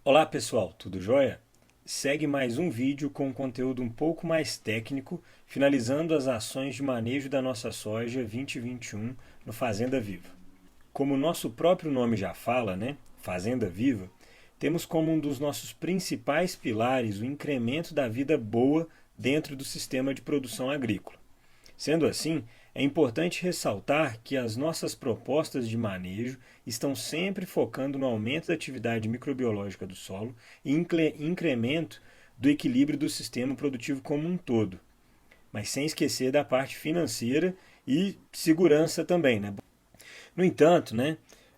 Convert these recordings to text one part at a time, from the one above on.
Olá pessoal, tudo jóia? Segue mais um vídeo com conteúdo um pouco mais técnico, finalizando as ações de manejo da nossa soja 2021 no Fazenda Viva. Como o nosso próprio nome já fala, né? Fazenda Viva, temos como um dos nossos principais pilares o incremento da vida boa dentro do sistema de produção agrícola. Sendo assim, é importante ressaltar que as nossas propostas de manejo estão sempre focando no aumento da atividade microbiológica do solo e incremento do equilíbrio do sistema produtivo como um todo, mas sem esquecer da parte financeira e segurança também, né? No entanto,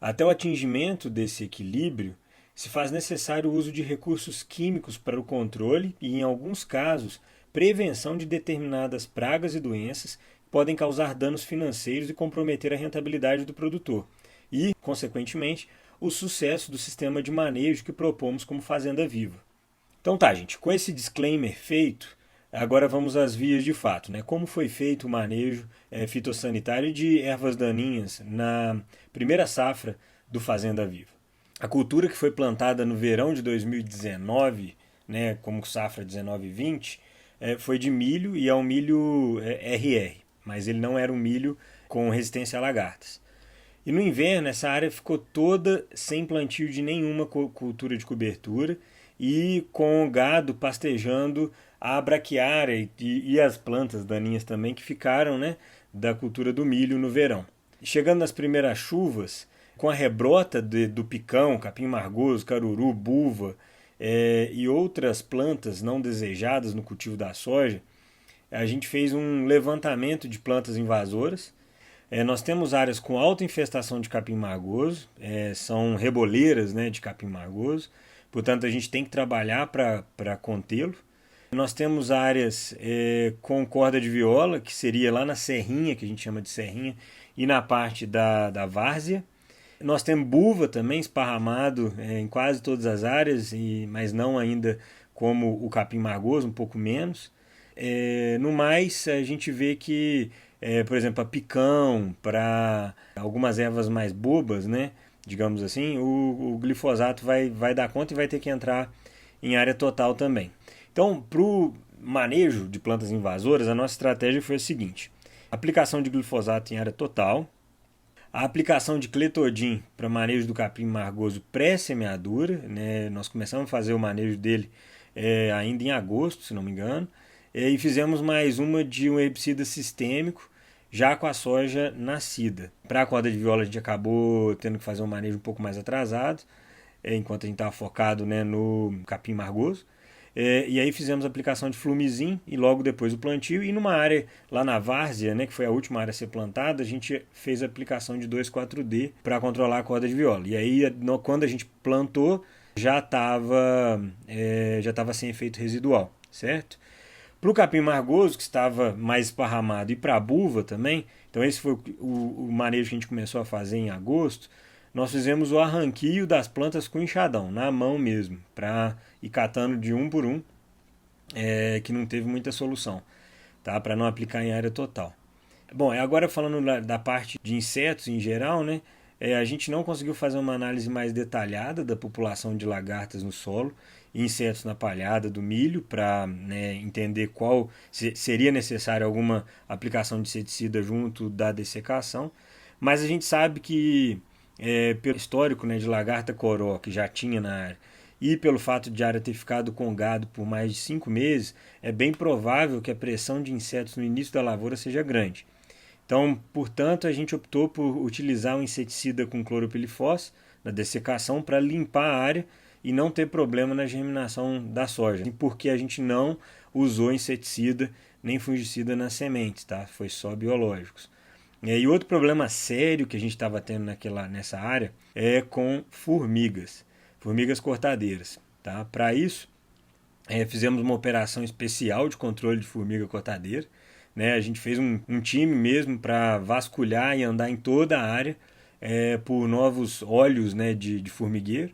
até o atingimento desse equilíbrio, se faz necessário o uso de recursos químicos para o controle e, em alguns casos, prevenção de determinadas pragas e doenças que podem causar danos financeiros e comprometer a rentabilidade do produtor e, consequentemente, o sucesso do sistema de manejo que propomos como Fazenda Viva. Então tá, gente, com esse disclaimer feito, agora vamos às vias de fato, né? Como foi feito o manejo fitossanitário de ervas daninhas na primeira safra do Fazenda Viva. A cultura que foi plantada no verão de 2019, né, como safra 19-20, foi de milho e é um milho RR, mas ele não era um milho com resistência a lagartas. E no inverno essa área ficou toda sem plantio de nenhuma cultura de cobertura e com o gado pastejando a braquiária e as plantas daninhas também que ficaram, né, da cultura do milho no verão. Chegando nas primeiras chuvas, com a rebrota do picão, capim margoso, caruru, buva e outras plantas não desejadas no cultivo da soja, a gente fez um levantamento de plantas invasoras. Nós temos áreas com alta infestação de capim margoso, são reboleiras, né, de capim margoso, portanto a gente tem que trabalhar para contê-lo. Nós temos áreas com corda de viola, que seria lá na serrinha, que a gente chama de serrinha, e na parte da várzea. Nós temos buva também esparramado em quase todas as áreas, mas não ainda como o capim margoso, um pouco menos. No mais, a gente vê que, por exemplo, a picão, para algumas ervas mais bobas, né, digamos assim, o glifosato vai dar conta e vai ter que entrar em área total também. Então, para o manejo de plantas invasoras, a nossa estratégia foi a seguinte: aplicação de glifosato em área total, a aplicação de clethodim para manejo do capim margoso pré-semeadura, né? Nós começamos a fazer o manejo dele ainda em agosto, se não me engano, e fizemos mais uma de um herbicida sistêmico já com a soja nascida. Para a corda de viola a gente acabou tendo que fazer um manejo um pouco mais atrasado, enquanto a gente estava focado, né, no capim margoso. E aí fizemos a aplicação de flumizim e logo depois o plantio. E numa área lá na várzea, né, que foi a última área a ser plantada, a gente fez a aplicação de 2,4-D para controlar a corda de viola. E aí quando a gente plantou já estava sem efeito residual, certo? Para o capim margoso, que estava mais esparramado, e para a buva também, então esse foi o manejo que a gente começou a fazer em agosto. Nós fizemos o arranquio das plantas com enxadão, na mão mesmo, para ir catando de um por um, que não teve muita solução, tá? Para não aplicar em área total. Bom, agora falando da parte de insetos em geral, né? A gente não conseguiu fazer uma análise mais detalhada da população de lagartas no solo e insetos na palhada do milho para, né, entender qual seria necessário alguma aplicação de inseticida junto da dessecação, mas a gente sabe que pelo histórico, né, de lagarta coró que já tinha na área e pelo fato de a área ter ficado com gado por mais de 5 meses, é bem provável que a pressão de insetos no início da lavoura seja grande. Então, portanto, a gente optou por utilizar um inseticida com cloropilifos na dessecação para limpar a área e não ter problema na germinação da soja, porque a gente não usou inseticida nem fungicida nas sementes, tá? Foi só biológicos. E outro problema sério que a gente estava tendo nessa área é com formigas cortadeiras, tá? Para isso, fizemos uma operação especial de controle de formiga cortadeira, né? A gente fez um time mesmo para vasculhar e andar em toda a área por novos óleos, né, de formigueiro,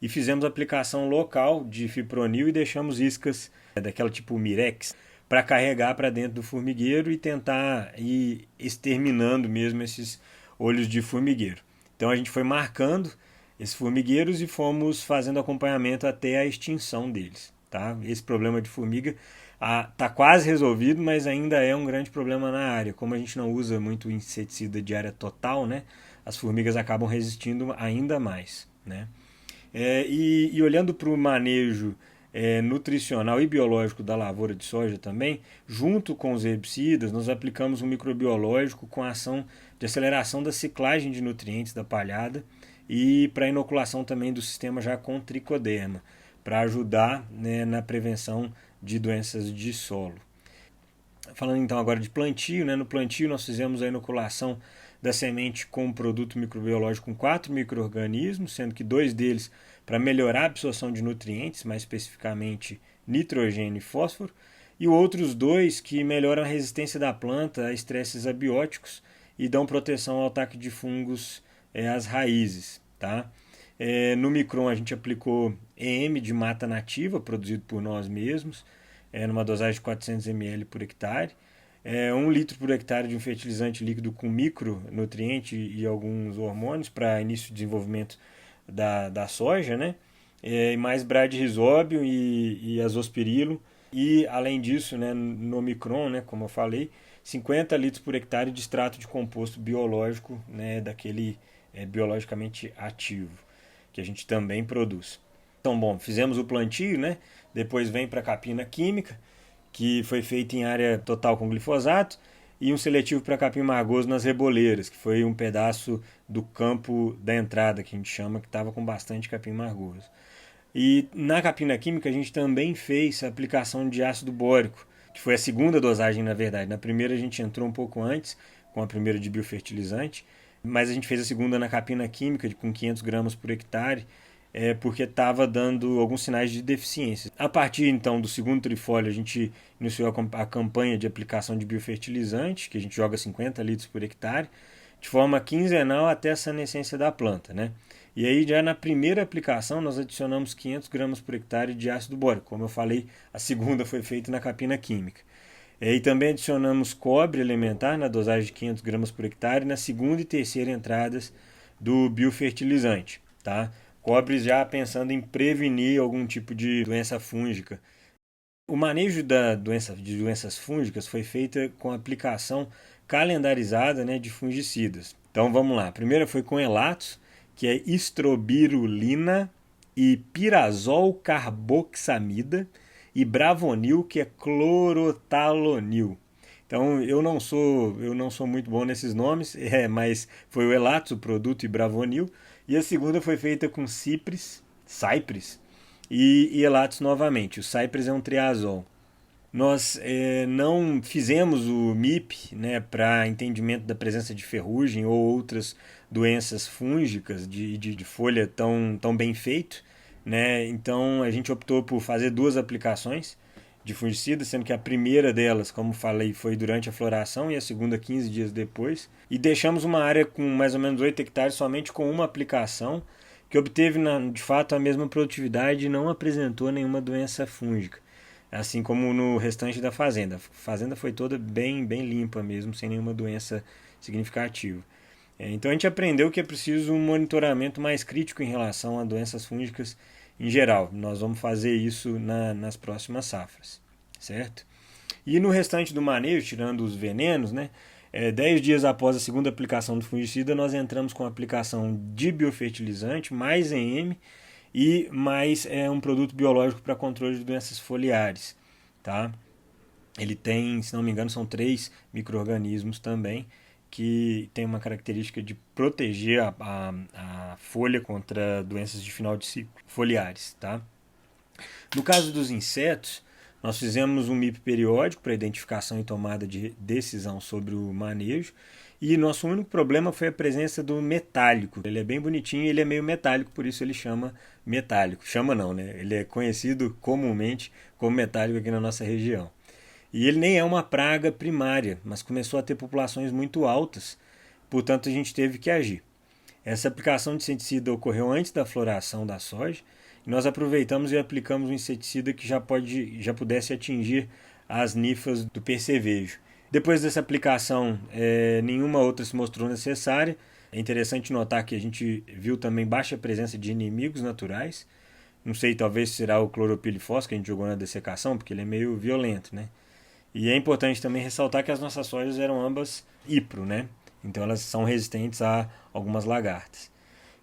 e fizemos aplicação local de fipronil e deixamos iscas daquela tipo mirex para carregar para dentro do formigueiro e tentar ir exterminando mesmo esses olhos de formigueiro. Então a gente foi marcando esses formigueiros e fomos fazendo acompanhamento até a extinção deles. Tá? Esse problema de formiga está quase resolvido, mas ainda é um grande problema na área. Como a gente não usa muito inseticida de área total, né, as formigas acabam resistindo ainda mais. Né? E olhando para o manejo nutricional e biológico da lavoura de soja também, junto com os herbicidas, nós aplicamos um microbiológico com ação de aceleração da ciclagem de nutrientes da palhada e para inoculação também do sistema já com tricoderma, para ajudar, né, na prevenção de doenças de solo. Falando então agora de plantio, né, no plantio nós fizemos a inoculação da semente com um produto microbiológico com 4 micro-organismos, sendo que 2 deles para melhorar a absorção de nutrientes, mais especificamente nitrogênio e fósforo, e outros 2 que melhoram a resistência da planta a estresses abióticos e dão proteção ao ataque de fungos às raízes. Tá? No micron a gente aplicou EM de mata nativa, produzido por nós mesmos, numa dosagem de 400 ml por hectare. 1 litro por hectare de um fertilizante líquido com micronutriente e alguns hormônios para início de desenvolvimento da soja, né? Mais bradyrhizóbio e azospirilo. E, além disso, né, no micron, né, como eu falei, 50 litros por hectare de extrato de composto biológico, né, daquele biologicamente ativo, que a gente também produz. Então, bom, fizemos o plantio, né? Depois vem para a capina química, que foi feita em área total com glifosato, e um seletivo para capim margoso nas reboleiras, que foi um pedaço do campo da entrada, que a gente chama, que estava com bastante capim margoso. E na capina química a gente também fez a aplicação de ácido bórico, que foi a segunda dosagem, na verdade. Na primeira a gente entrou um pouco antes, com a primeira de biofertilizante, mas a gente fez a segunda na capina química, com 500 gramas por hectare, porque estava dando alguns sinais de deficiência. A partir então do segundo trifólio, a gente iniciou a campanha de aplicação de biofertilizante, que a gente joga 50 litros por hectare, de forma quinzenal até a senescência da planta. Né? E aí já na primeira aplicação nós adicionamos 500 gramas por hectare de ácido bórico. Como eu falei, a segunda foi feita na capina química. E também adicionamos cobre elementar na dosagem de 500 gramas por hectare na segunda e terceira entradas do biofertilizante. Tá? Cobre já pensando em prevenir algum tipo de doença fúngica. O manejo de doenças fúngicas foi feito com aplicação calendarizada, né, de fungicidas. Então vamos lá. A primeira foi com elatos, que é estrobirulina e pirazol carboxamida, e bravonil, que é clorotalonil. Então eu não sou muito bom nesses nomes, mas foi o elatos, o produto, e bravonil. E a segunda foi feita com cypres e elatos novamente. O cypres é um triazol. Nós não fizemos o MIP, né, para entendimento da presença de ferrugem ou outras doenças fúngicas de folha tão bem feito. Né? Então a gente optou por fazer 2 aplicações de fungicida, sendo que a primeira delas, como falei, foi durante a floração e a segunda 15 dias depois. E deixamos uma área com mais ou menos 8 hectares somente com uma aplicação, que obteve de fato a mesma produtividade e não apresentou nenhuma doença fúngica. Assim como no restante da fazenda. A fazenda foi toda bem limpa mesmo, sem nenhuma doença significativa. Então a gente aprendeu que é preciso um monitoramento mais crítico em relação a doenças fúngicas em geral. Nós vamos fazer isso nas próximas safras, certo? E no restante do manejo, tirando os venenos, né, 10 dias após a segunda aplicação do fungicida, nós entramos com a aplicação de biofertilizante, mais EM e mais um produto biológico para controle de doenças foliares. Tá? Ele tem, se não me engano, são 3 micro-organismos também, que tem uma característica de proteger a folha contra doenças de final de ciclo foliares. Tá? No caso dos insetos, nós fizemos um MIP periódico para identificação e tomada de decisão sobre o manejo, e nosso único problema foi a presença do metálico. Ele é bem bonitinho e ele é meio metálico, por isso ele chama metálico. Chama não, né? Ele é conhecido comumente como metálico aqui na nossa região. E ele nem é uma praga primária, mas começou a ter populações muito altas, portanto a gente teve que agir. Essa aplicação de inseticida ocorreu antes da floração da soja, e nós aproveitamos e aplicamos um inseticida que já pudesse atingir as nifas do percevejo. Depois dessa aplicação, nenhuma outra se mostrou necessária, É interessante notar que a gente viu também baixa presença de inimigos naturais. Não sei, talvez será o cloropilifos que a gente jogou na dessecação, porque ele é meio violento, né? E é importante também ressaltar que as nossas sojas eram ambas hipro, né? Então elas são resistentes a algumas lagartas.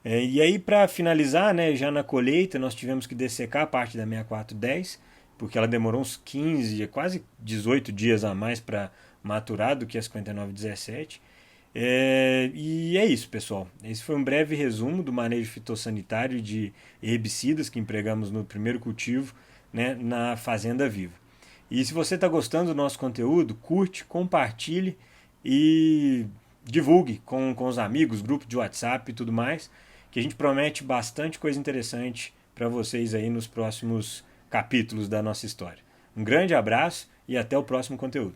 E aí, para finalizar, né, já na colheita, nós tivemos que dessecar a parte da 6410, porque ela demorou uns 15, quase 18 dias a mais para maturar do que a 5917. E é isso, pessoal. Esse foi um breve resumo do manejo fitossanitário de herbicidas que empregamos no primeiro cultivo, né, na Fazenda Viva. E se você está gostando do nosso conteúdo, curte, compartilhe e divulgue com os amigos, grupo de WhatsApp e tudo mais, que a gente promete bastante coisa interessante para vocês aí nos próximos capítulos da nossa história. Um grande abraço e até o próximo conteúdo.